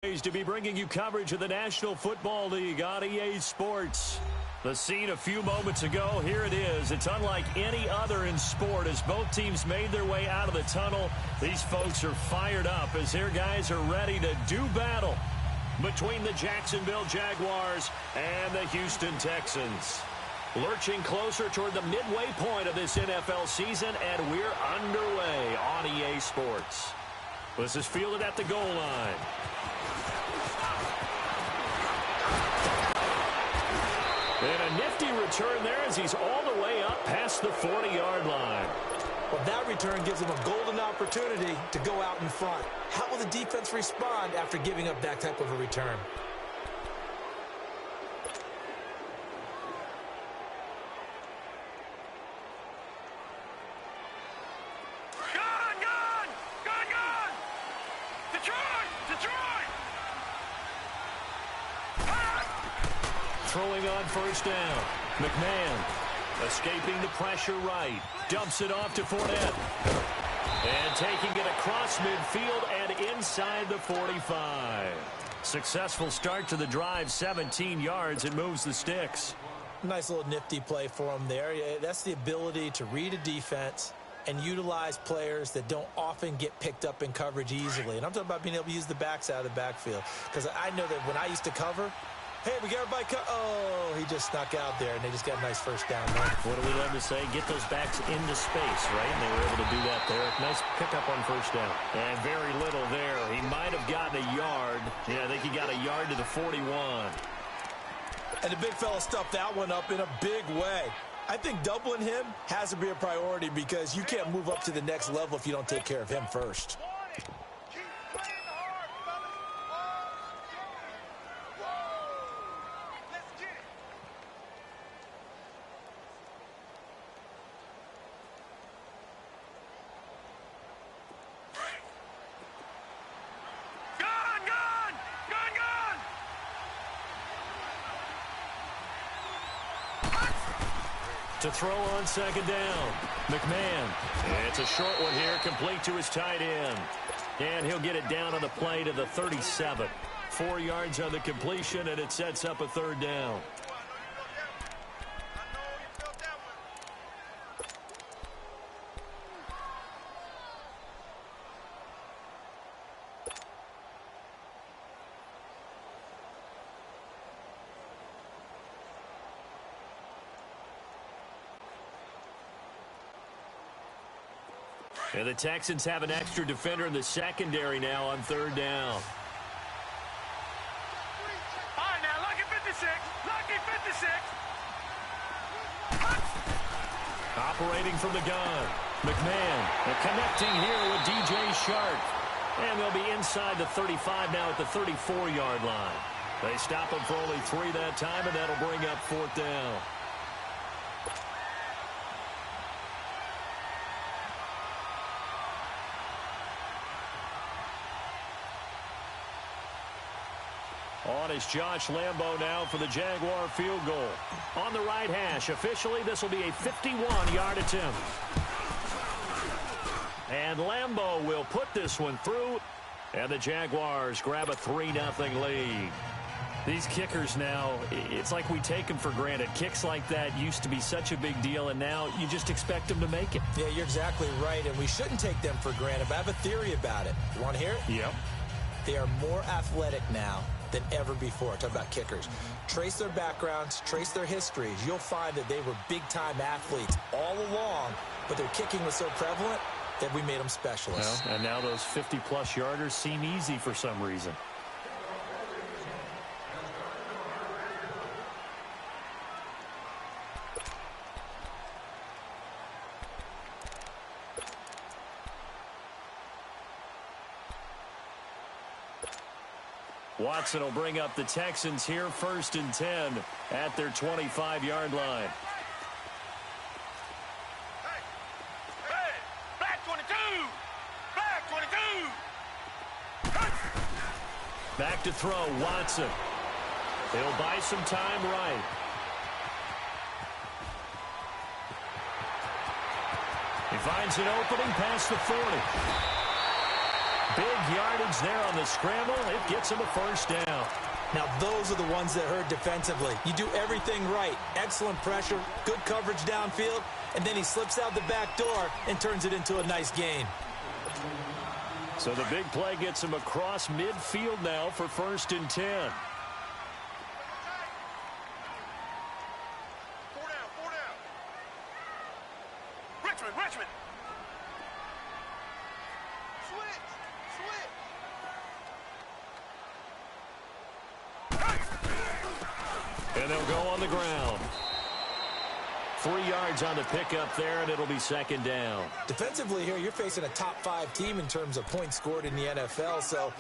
To be bringing you coverage of the National Football League on EA Sports. The scene a few moments ago, here it is. It's unlike any other in sport as both teams made their way out of the tunnel. These folks are fired up as their guys are ready to do battle between the Jacksonville Jaguars and the Houston Texans. Lurching closer toward the midway point of this NFL season, and we're underway on EA Sports. This is fielded at the goal line. And a nifty return there as he's all the way up past the 40-yard line. Well, that return gives him a golden opportunity to go out in front. How will the defense respond after giving up that type of a return? Throwing on first down. McMahon escaping the pressure right. Dumps it off to Fournette. And taking it across midfield and inside the 45. Successful start to the drive, 17 yards, and moves the sticks. Nice little nifty play for him there. That's the ability to read a defense and utilize players that don't often get picked up in coverage easily. And I'm talking about being able to use the backs out of the backfield. Because I know that when I used to cover, hey, we got everybody oh, he just snuck out there, and they just got a nice first down there. What do we love to say? Get those backs into space, right? And they were able to do that there. Nice pickup on first down. And very little there. He might have gotten a yard. Yeah, I think he got a yard to the 41. And the big fella stuffed that one up in a big way. I think doubling him has to be a priority because you can't move up to the next level if you don't take care of him first. To throw on second down. McMahon. It's a short one here, complete to his tight end. And he'll get it down on the play to the 37. 4 yards on the completion, and it sets up a third down. And the Texans have an extra defender in the secondary now on third down. All right, now, lucky 56. Lucky 56. Operating from the gun. McMahon connecting here with DJ Sharp. And they'll be inside the 35 now at the 34-yard line. They stop him for only 3 that time, and that'll bring up fourth down. On is Josh Lambo now for the Jaguar field goal. On the right hash, officially this will be a 51-yard attempt. And Lambo will put this one through. And the Jaguars grab a 3-0 lead. These kickers now, it's like we take them for granted. Kicks like that used to be such a big deal, and now you just expect them to make it. Yeah, you're exactly right, and we shouldn't take them for granted. But I have a theory about it. You want to hear it? Yep. They are more athletic now than ever before. Talk about kickers. Trace their backgrounds, trace their histories. You'll find that they were big-time athletes all along, but their kicking was so prevalent that we made them specialists. Well, and now those 50-plus yarders seem easy for some reason. Watson will bring up the Texans here, 1st and 10 at their 25-yard line. Hey, back 22! Back 22! Back to throw, Watson. He'll buy some time right. He finds an opening past the 40. Big yardage there on the scramble. It gets him a first down. Now, those are the ones that hurt defensively. You do everything right. Excellent pressure, good coverage downfield, and then he slips out the back door and turns it into a nice gain. So the big play gets him across midfield now for 1st and 10. 4 down, 4 down. Richmond. Switch. And they'll go on the ground. 3 yards on the pickup there, and it'll be 2nd down. Defensively here, you're facing a top-5 team in terms of points scored in the NFL. So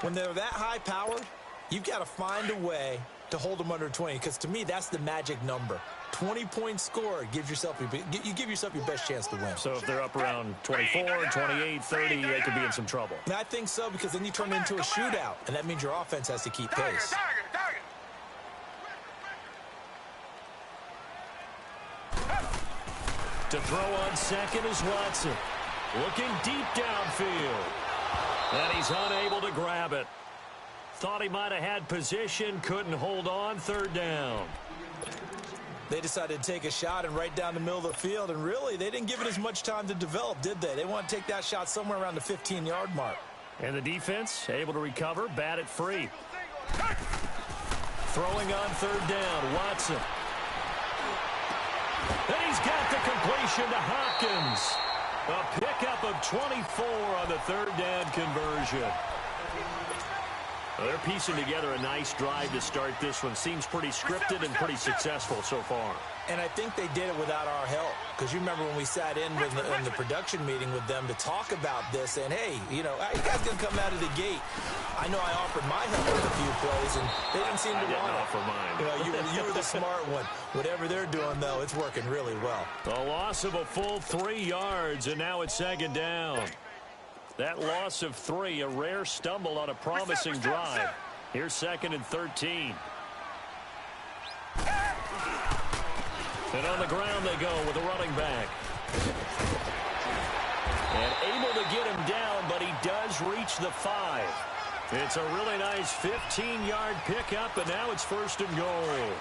when they're that high-powered, you've got to find a way to hold them under 20. Because to me, that's the magic number. 20 points scored, you give yourself your best chance to win. So if they're up around 24, 28, 30, they could be in some trouble. And I think so, because then you turn it into a shootout, and that means your offense has to keep pace. Target. To throw on second is Watson. Looking deep downfield. And he's unable to grab it. Thought he might have had position, couldn't hold on. 3rd down. They decided to take a shot and right down the middle of the field, and really, they didn't give it as much time to develop, did they? They want to take that shot somewhere around the 15-yard mark. And the defense able to recover, bat it free. Throwing on 3rd down, Watson. And he's got the completion to Hopkins. A pickup of 24 on the 3rd down conversion. Well, they're piecing together a nice drive to start this one. Seems pretty scripted and pretty successful so far. And I think they did it without our help. Because you remember when we sat in the production meeting with them to talk about this, and hey, you guys going to come out of the gate. I know I offered my help with a few plays, and they didn't seem to want it. I didn't offer mine. You were the smart one. Whatever they're doing, though, it's working really well. A loss of a full 3 yards, and now it's 2nd down. That loss of 3, a rare stumble on a promising drive. Here's 2nd and 13. And on the ground they go with a running back. And able to get him down, but he does reach the 5. It's a really nice 15-yard pickup, and now it's 1st and goal.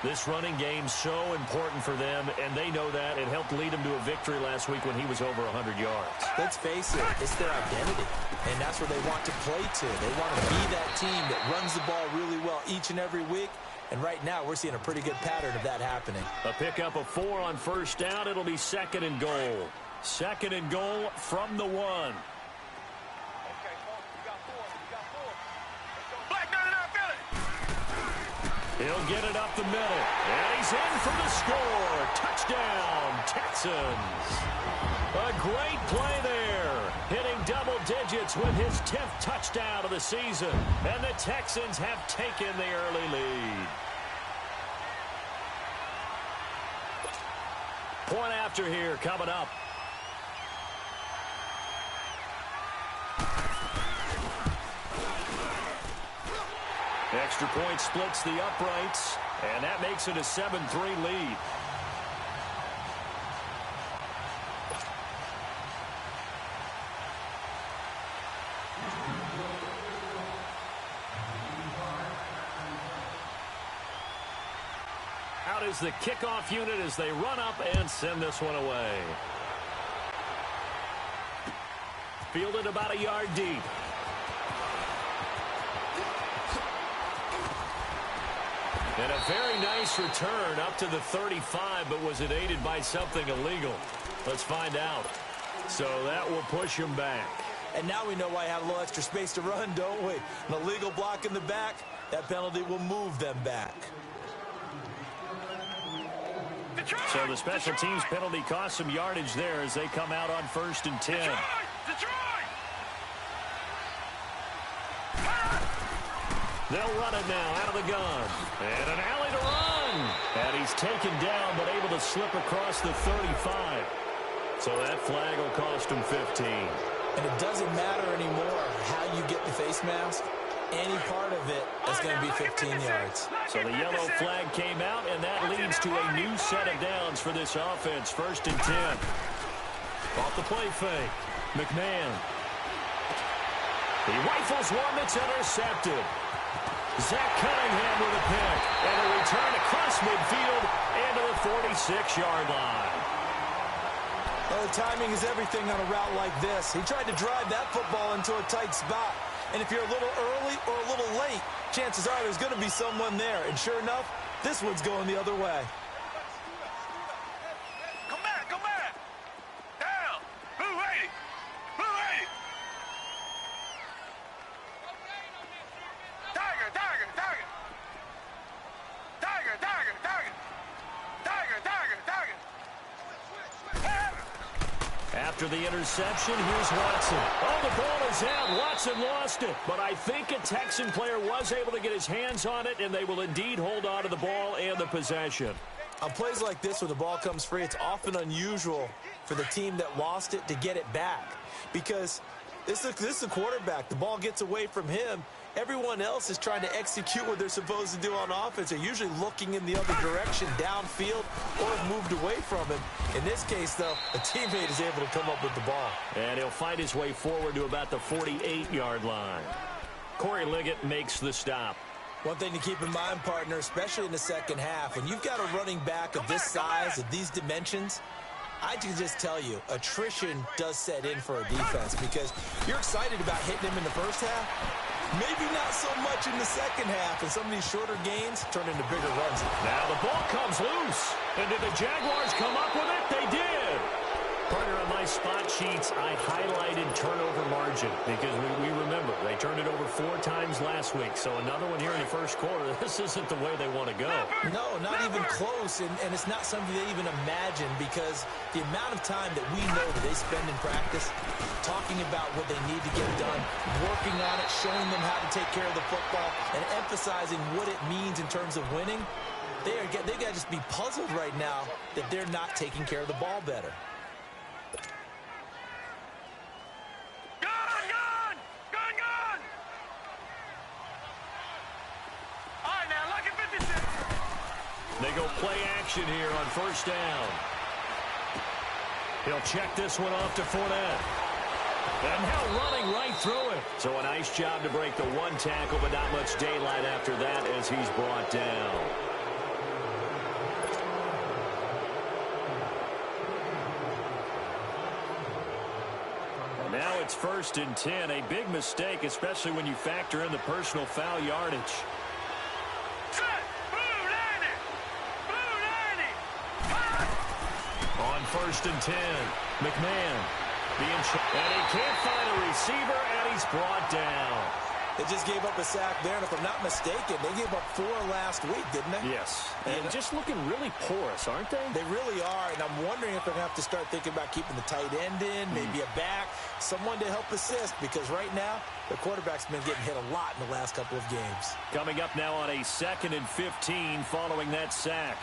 This running game's so important for them, and they know that. It helped lead them to a victory last week when he was over 100 yards. Let's face it, it's their identity, and that's where they want to play to. They want to be that team that runs the ball really well each and every week, and right now we're seeing a pretty good pattern of that happening. A pickup of 4 on 1st down. It'll be 2nd and goal. 2nd and goal from the 1. He'll get it up the middle, and he's in for the score. Touchdown, Texans. A great play there, hitting double digits with his 10th touchdown of the season, and the Texans have taken the early lead. Point after here coming up. Extra point splits the uprights, and that makes it a 7-3 lead. Out is the kickoff unit as they run up and send this one away. Fielded about a yard deep. And a very nice return up to the 35, but was it aided by something illegal? Let's find out. So that will push him back. And now we know why I have a little extra space to run, don't we? An illegal block in the back, that penalty will move them back. So the special teams penalty cost some yardage there as they come out on 1st and 10. They'll run it now out of the gun. And an alley to run. And he's taken down but able to slip across the 35. So that flag will cost him 15. And it doesn't matter anymore how you get the face mask. Any part of it is going to be 15 yards. So the yellow flag came out, and that leads to a new set of downs for this offense. 1st and 10. Off the play fake. McMahon. He rifles one that's intercepted. Zach Cunningham with a pick. And a return across midfield into the 46-yard line. Well, the timing is everything on a route like this. He tried to drive that football into a tight spot. And if you're a little early or a little late, chances are there's going to be someone there. And sure enough, this one's going the other way. Come back, come back. Down. Blue 80. Blue 80. Tiger, tiger, tiger. Tiger, tiger, tiger. Tiger, tiger, tiger. After the interception, here's Watson. Oh, the ball is out. Watson lost it. But I think a Texan player was able to get his hands on it, and they will indeed hold on to the ball and the possession. On plays like this where the ball comes free, it's often unusual for the team that lost it to get it back. Because this is a quarterback. The ball gets away from him. Everyone else is trying to execute what they're supposed to do on offense. They're usually looking in the other direction, downfield, or have moved away from him. In this case, though, a teammate is able to come up with the ball. And he'll find his way forward to about the 48-yard line. Corey Liggett makes the stop. One thing to keep in mind, partner, especially in the second half, when you've got a running back of this size, of these dimensions, I can just tell you, attrition does set in for a defense because you're excited about hitting him in the first half. Maybe not so much in the second half, and some of these shorter gains turn into bigger runs. Now the ball comes loose. And did the Jaguars come up with it? They did. Partner, on my spot sheets, I highlighted turnover margin because we remember they turned it over 4 times last week. So another one here in the first quarter. This isn't the way they want to go. No, not even close, and it's not something they even imagine because the amount of time that we know that they spend in practice talking about what they need to get done, working on it, showing them how to take care of the football, and emphasizing what it means in terms of winning, they got to just be puzzled right now that they're not taking care of the ball better. They go play action here on first down. He'll check this one off to Fournette. And now running right through it. So a nice job to break the one tackle, but not much daylight after that as he's brought down. And now it's 1st and 10. A big mistake, especially when you factor in the personal foul yardage. On 1st and 10, McMahon. And he can't find a receiver, and he's brought down. They just gave up a sack there, and if I'm not mistaken, they gave up 4 last week, didn't they? Yes. And just looking really porous, aren't they? They really are, and I'm wondering if they're going to have to start thinking about keeping the tight end in, maybe a back, someone to help assist, because right now, the quarterback's been getting hit a lot in the last couple of games. Coming up now on a 2nd and 15 following that sack.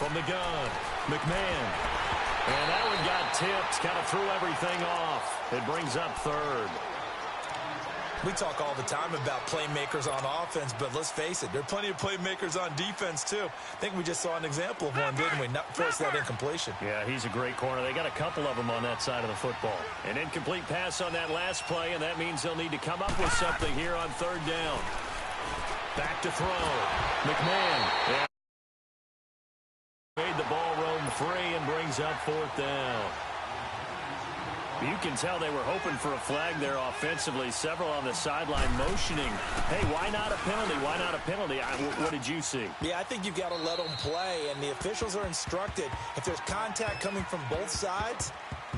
From the gun, McMahon. And that one got tipped, kind of threw everything off. It brings up 3rd. We talk all the time about playmakers on offense, but let's face it, there are plenty of playmakers on defense, too. I think we just saw an example of one, didn't we? Not force that incompletion. Yeah, he's a great corner. They got a couple of them on that side of the football. An incomplete pass on that last play, and that means they'll need to come up with something here on 3rd down. Back to throw. McMahon. Made the ball roam free and brings up 4th down. You can tell they were hoping for a flag there offensively. Several on the sideline motioning. Hey, why not a penalty? Why not a penalty? What did you see? Yeah, I think you've got to let them play, and the officials are instructed. If there's contact coming from both sides,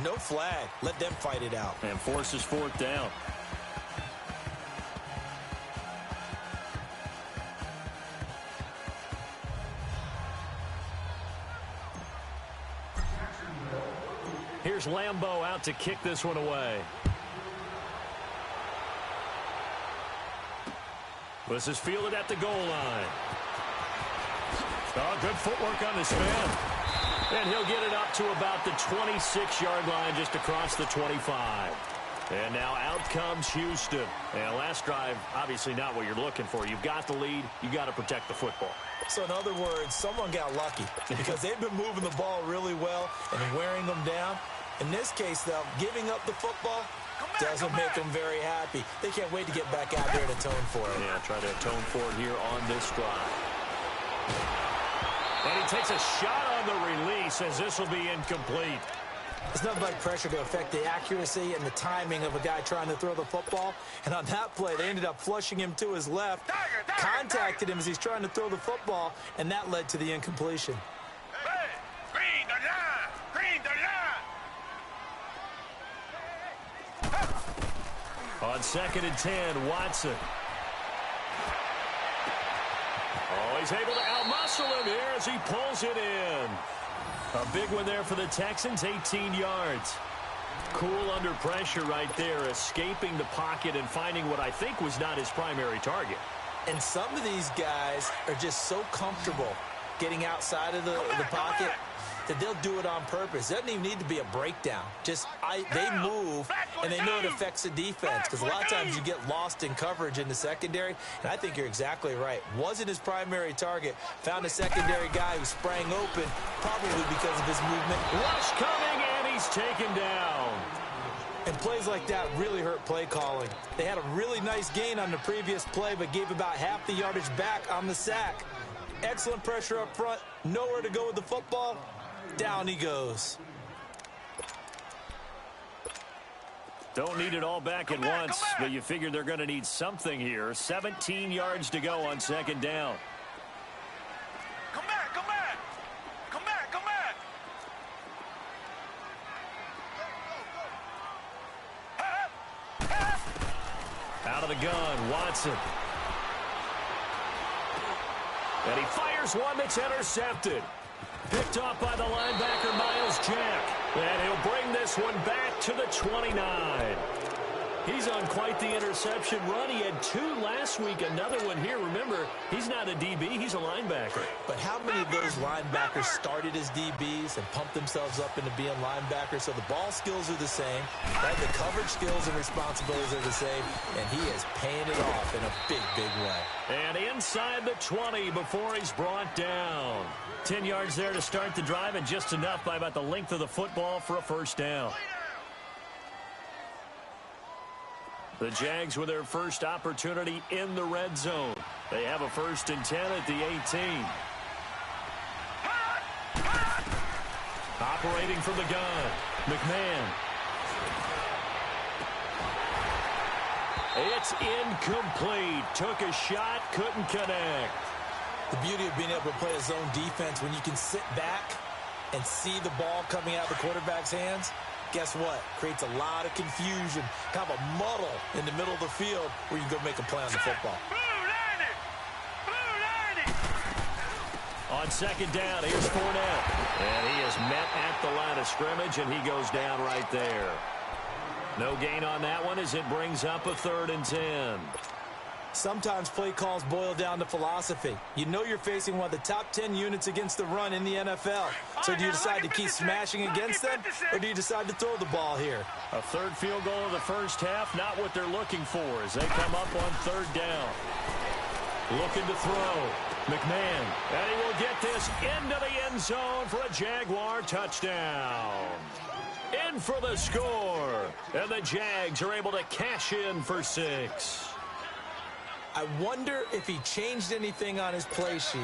no flag. Let them fight it out. And forces 4th down. Here's Lambeau out to kick this one away. This is fielded at the goal line. Oh, good footwork on this man. And he'll get it up to about the 26-yard line, just across the 25. And now out comes Houston. And last drive, obviously not what you're looking for. You've got the lead. You got to protect the football. So in other words, someone got lucky because they've been moving the ball really well and wearing them down. In this case, though, giving up the football doesn't make them very happy. They can't wait to get back out there and atone for it. Yeah, try to atone for it here on this drive. And he takes a shot on the release as this will be incomplete. It's nothing like pressure to affect the accuracy and the timing of a guy trying to throw the football. And on that play, they ended up flushing him to his left, contacted him as he's trying to throw the football, and that led to the incompletion. Green the line! Green the line! On 2nd and 10, Watson. Oh, he's able to outmuscle him here as he pulls it in. A big one there for the Texans, 18 yards. Cool under pressure right there, escaping the pocket and finding what I think was not his primary target. And some of these guys are just so comfortable getting outside of the pocket that they'll do it on purpose. It doesn't even need to be a breakdown. Just they move, and they know it affects the defense because a lot of times you get lost in coverage in the secondary, and I think you're exactly right. Wasn't his primary target. Found a secondary guy who sprang open, probably because of his movement. Rush coming, and he's taken down. And plays like that really hurt play calling. They had a really nice gain on the previous play, but gave about half the yardage back on the sack. Excellent pressure up front. Nowhere to go with the football. Down he goes. Don't need it all back at once, but you figure they're going to need something here. 17 yards to go on 2nd down. Come back, come back! Come back, come back! Out of the gun, Watson. And he fires one that's intercepted. Picked off by the linebacker, Miles Jack. And he'll bring this one back to the 29. He's on quite the interception run. He had 2 last week, another one here. Remember, he's not a DB, he's a linebacker. But how many of those linebackers started as DBs and pumped themselves up into being linebackers? So the ball skills are the same, right? The coverage skills and responsibilities are the same, and he is paying it off in a big, big way. And inside the 20 before he's brought down. 10 yards there to start the drive, and just enough by about the length of the football for a first down. The Jags with their first opportunity in the red zone. They have a 1st and 10 at the 18. Operating from the gun, McMahon. It's incomplete. Took a shot, couldn't connect. The beauty of being able to play a zone defense when you can sit back and see the ball coming out of the quarterback's hands, guess what? Creates a lot of confusion, kind of a muddle in the middle of the field where you can go make a play on the football. On 2nd down, here's Fournette. And he is met at the line of scrimmage, and he goes down right there. No gain on that one as it brings up a 3rd and 10. Sometimes play calls boil down to philosophy. You know you're facing one of the top 10 units against the run in the NFL. So do you decide to keep smashing against them, or do you decide to throw the ball here? A 3rd field goal of the first half, not what they're looking for as they come up on 3rd down. Looking to throw. McMahon, and he will get this into the end zone for a Jaguar touchdown. In for the score, and the Jags are able to cash in for 6. I wonder if he changed anything on his play sheet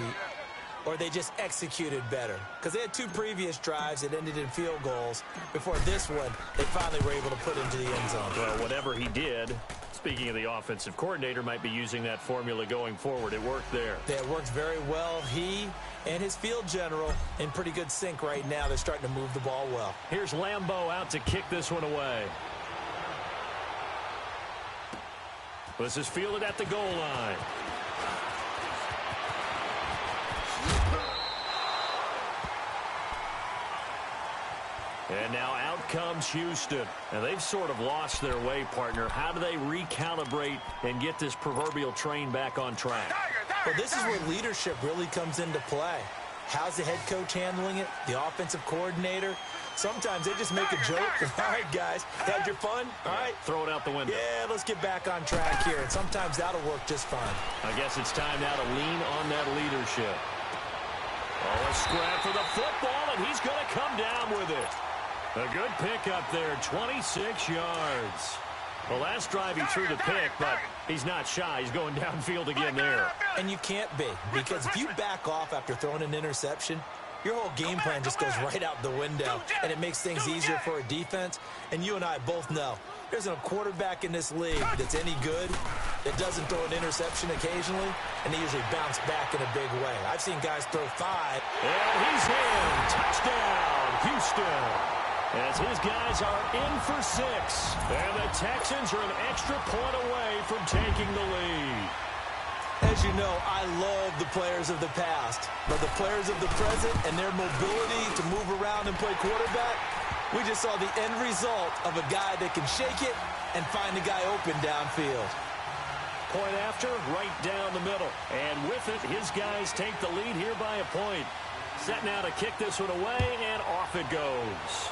or they just executed better. Because they had 2 previous drives that ended in field goals. Before this one, they finally were able to put into the end zone. Well, whatever he did, speaking of the offensive coordinator, might be using that formula going forward. It worked there. It worked very well. He and his field general in pretty good sync right now. They're starting to move the ball well. Here's Lambeau out to kick this one away. This is fielded at the goal line. And now out comes Houston. And they've sort of lost their way, partner. How do they recalibrate and get this proverbial train back on track? Well, this is where leadership really comes into play. How's the head coach handling it? The offensive coordinator? Sometimes they just make a joke. All right, guys, had your fun? All right. Throw it out the window. Yeah, let's get back on track here. And sometimes that'll work just fine. I guess it's time now to lean on that leadership. Oh, a scrap for the football, and he's going to come down with it. A good pickup there, 26 yards. Well, last drive he threw the pick, but he's not shy. He's going downfield again there. And you can't be, because if you back off after throwing an interception, your whole game plan just goes right out the window, and it makes things easier for a defense. And you and I both know there's a quarterback in this league that's any good that doesn't throw an interception occasionally, and they usually bounce back in a big way. I've seen guys throw 5. And he's in. Touchdown, Houston. As his guys are in for 6. And the Texans are an extra point away from taking the lead. As you know, I love the players of the past, but the players of the present and their mobility to move around and play quarterback, we just saw the end result of a guy that can shake it and find the guy open downfield. Point after, right down the middle. And with it, his guys take the lead here by a point. Set now to kick this one away, and off it goes.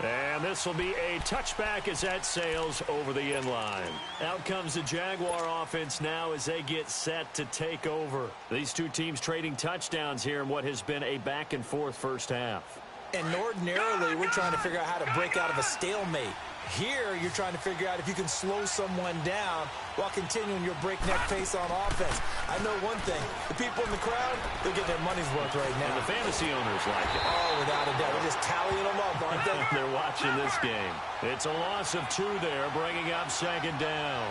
And this will be a touchback as that sails over the end line. Out comes the Jaguar offense now as they get set to take over. These two teams trading touchdowns here in what has been a back-and-forth first half. And ordinarily, we're trying to figure out how to break out of a stalemate. Here, you're trying to figure out if you can slow someone down while continuing your breakneck pace on offense. I know one thing. The people in the crowd, they'll get their money's worth right now. And the fantasy owners like it. Oh, without a doubt. They're just tallying them up, aren't they? They're watching this game. It's a loss of 2 there, bringing up second down.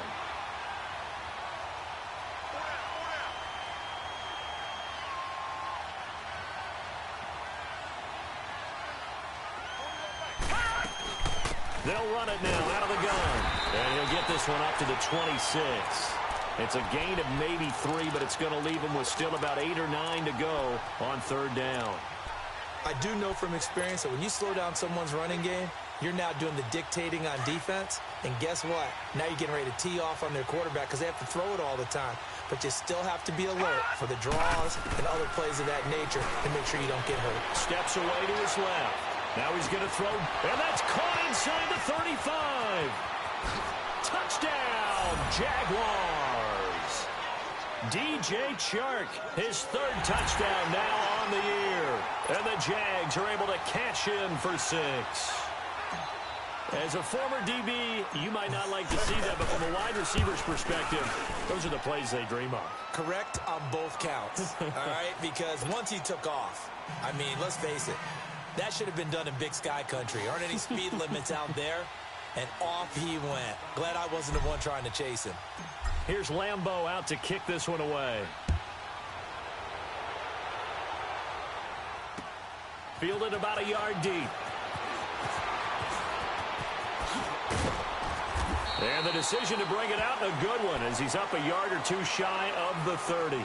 They'll run it now out of the gun. And he'll get this one up to the 26. It's a gain of maybe 3, but it's going to leave him with still about 8 or 9 to go on third down. I do know from experience that when you slow down someone's running game, you're now doing the dictating on defense. And guess what? Now you're getting ready to tee off on their quarterback because they have to throw it all the time. But you still have to be alert for the draws and other plays of that nature to make sure you don't get hurt. Steps away to his left. Now he's going to throw, and that's caught inside the 35. Touchdown, Jaguars. DJ Chark, his 3rd touchdown now on the year. And the Jags are able to cash in for 6. As a former DB, you might not like to see that, but from a wide receiver's perspective, those are the plays they dream of. Correct on both counts, all right? Because once he took off, I mean, let's face it, that should have been done in Big Sky country. Aren't any speed limits out there? And off he went. Glad I wasn't the one trying to chase him. Here's Lambeau out to kick this one away. Fielded about a yard deep. And the decision to bring it out, a good one, as he's up a yard or 2 shy of the 30.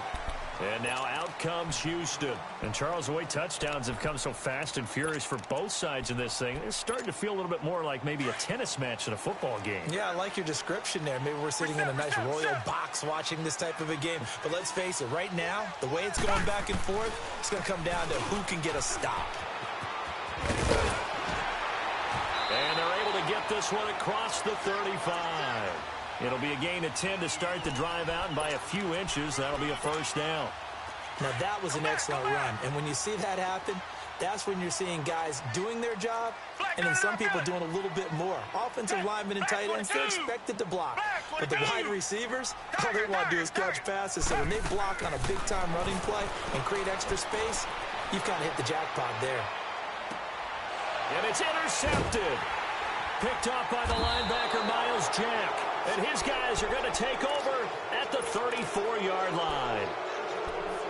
And now out comes Houston. And Charles, the way touchdowns have come so fast and furious for both sides in this thing, it's starting to feel a little bit more like maybe a tennis match than a football game. Yeah, I like your description there. Maybe we're sitting in a nice royal box watching this type of a game. But let's face it, right now, the way it's going back and forth, it's going to come down to who can get a stop. And they're able to get this one across the 35. It'll be a gain of 10 to start the drive out, and by a few inches, that'll be a first down. Now, that was an excellent run. And when you see that happen, that's when you're seeing guys doing their job and then some people doing a little bit more. Offensive linemen and tight ends, they're expected to block. But the wide receivers, all they want to do is catch passes. So when they block on a big-time running play and create extra space, you've kind of hit the jackpot there. And it's intercepted. Picked off by the linebacker, Miles Jack. And his guys are going to take over at the 34-yard line.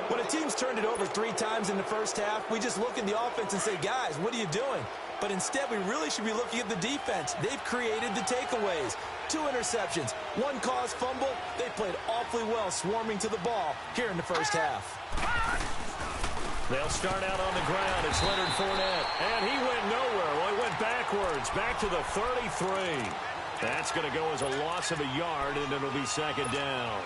When a team's turned it over 3 times in the first half, we just look at the offense and say, guys, what are you doing? But instead, we really should be looking at the defense. They've created the takeaways. 2 interceptions, 1 caused fumble. They played awfully well swarming to the ball here in the first half. They'll start out on the ground. It's Leonard Fournette. And he went nowhere. Well, he went backwards, back to the 33. That's going to go as a loss of a yard, and it'll be second down.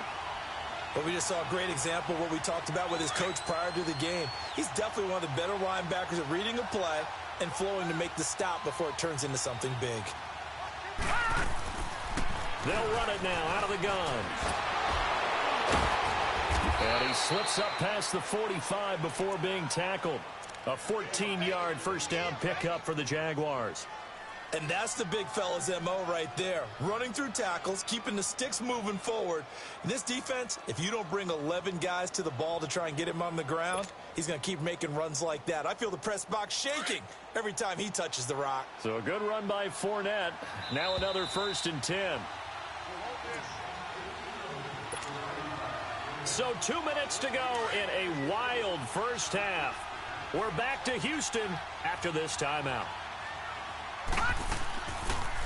Well, we just saw a great example of what we talked about with his coach prior to the game. He's definitely one of the better linebackers at reading a play and flowing to make the stop before it turns into something big. They'll run it now out of the gun. And he slips up past the 45 before being tackled. A 14-yard first down pickup for the Jaguars. And that's the big fella's MO right there. Running through tackles, keeping the sticks moving forward. In this defense, if you don't bring 11 guys to the ball to try and get him on the ground, he's going to keep making runs like that. I feel the press box shaking every time he touches the rock. So a good run by Fournette. Now another 1st and 10. So 2 minutes to go in a wild first half. We're back to Houston after this timeout.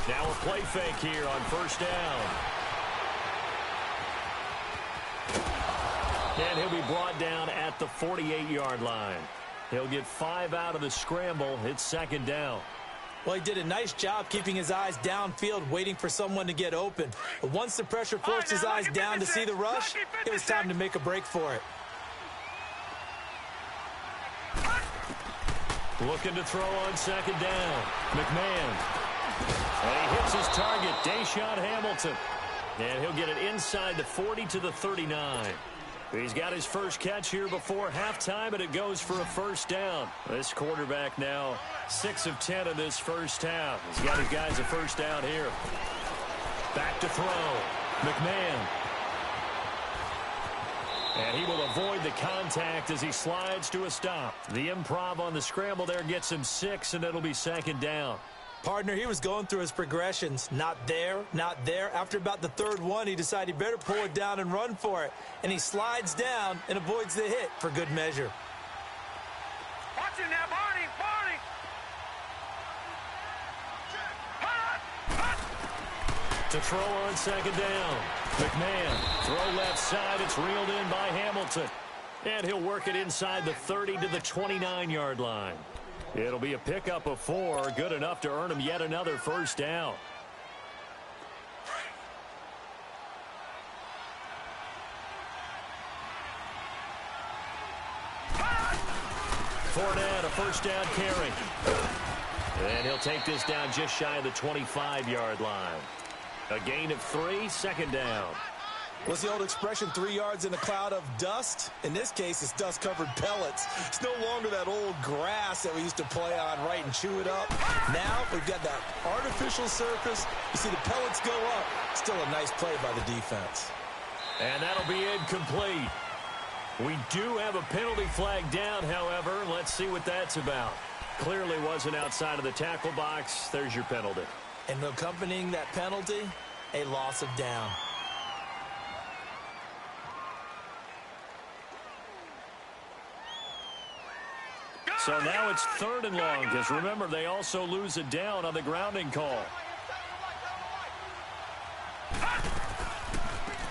Now a play fake here on first down. And he'll be brought down at the 48-yard line. He'll get 5 out of the scramble. It's 2nd down. Well, he did a nice job keeping his eyes downfield, waiting for someone to get open. But once the pressure forced his eyes down to see the rush, it was time to make a break for it. Looking to throw on 2nd down. McMahon. And he hits his target, Deshaun Hamilton. And he'll get it inside the 40 to the 39. He's got his first catch here before halftime, and it goes for a first down. This quarterback now 6 of 10 in this first half. He's got his guys a first down here. Back to throw. McMahon. And he will avoid the contact as he slides to a stop. The improv on the scramble there gets him 6, and it'll be 2nd down. Partner, he was going through his progressions. Not there, not there. After about the 3rd one, he decided he better pull it down and run for it. And he slides down and avoids the hit for good measure. Watch it now, Barney, Barney. To throw on 2nd down. McMahon, throw left side. It's reeled in by Hamilton. And he'll work it inside the 30 to the 29-yard line. It'll be a pickup of 4, good enough to earn him yet another first down. Fournette, a first down carry. And he'll take this down just shy of the 25-yard line. A gain of 3, 2nd down. What's the old expression, 3 yards in a cloud of dust? In this case, it's dust-covered pellets. It's no longer that old grass that we used to play on, right, and chew it up. Now we've got that artificial surface. You see the pellets go up. Still a nice play by the defense. And that'll be incomplete. We do have a penalty flag down, however. Let's see what that's about. Clearly wasn't outside of the tackle box. There's your penalty. And accompanying that penalty, a loss of down. So now it's 3rd and long, because remember, they also lose it down on the grounding call.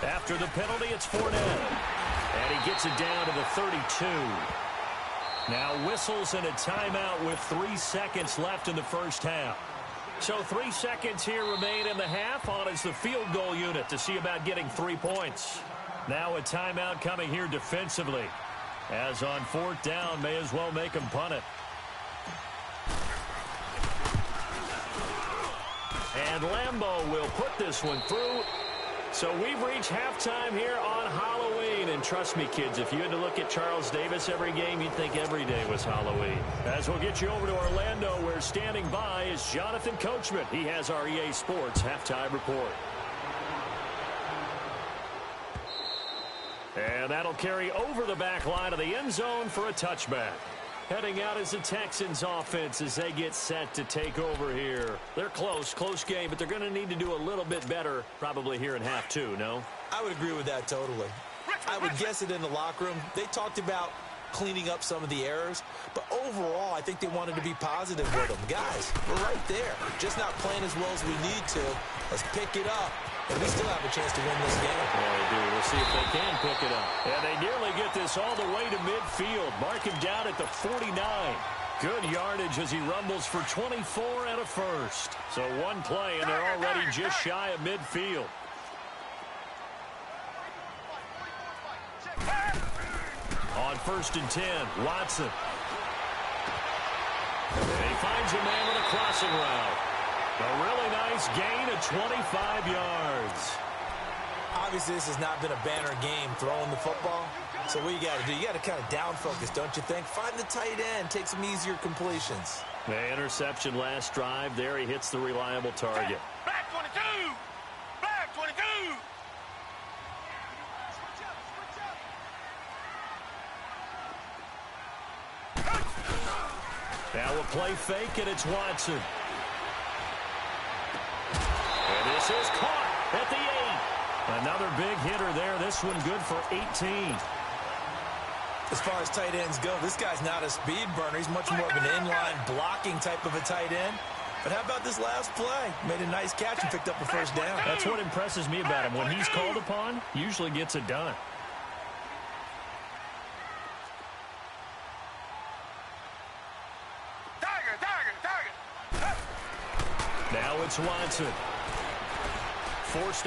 After the penalty, it's Fournette. And he gets it down to the 32. Now whistles and a timeout with 3 seconds left in the first half. So 3 seconds here remain in the half. On is the field goal unit to see about getting 3 points. Now a timeout coming here defensively. As on 4th down, may as well make him punt it. And Lambeau will put this one through. So we've reached halftime here on Halloween. And trust me, kids, if you had to look at Charles Davis every game, you'd think every day was Halloween. As we'll get you over to Orlando, where standing by is Jonathan Coachman. He has our EA Sports halftime report. And that'll carry over the back line of the end zone for a touchback. Heading out is the Texans offense as they get set to take over here. They're close game, but they're going to need to do a little bit better probably here in half 2, no? I would agree with that totally. I would guess it in the locker room. They talked about cleaning up some of the errors, but overall, I think they wanted to be positive with them. Guys, we're right there. Just not playing as well as we need to. Let's pick it up. And we still have a chance to win this game. Yeah, they do. We'll see if they can pick it up. And they nearly get this all the way to midfield. Mark him down at the 49. Good yardage as he rumbles for 24 and a first. So one play, and they're already just shy of midfield. 1st and 10. Watson. And he finds a man with a crossing route. A really nice gain of 25 yards. Obviously, this has not been a banner game throwing the football. So what you got to do, you got to kind of down focus, don't you think? Find the tight end, take some easier completions. The interception last drive. There he hits the reliable target. Black 22! Black 22! Now a play fake, and it's Watson. And this is caught at the 8. Another big hitter there. This one good for 18. As far as tight ends go, this guy's not a speed burner. He's much more of an inline blocking type of a tight end. But how about this last play? Made a nice catch and picked up a first down. That's what impresses me about him. When he's called upon, usually gets it done. Now it's Watson. Forced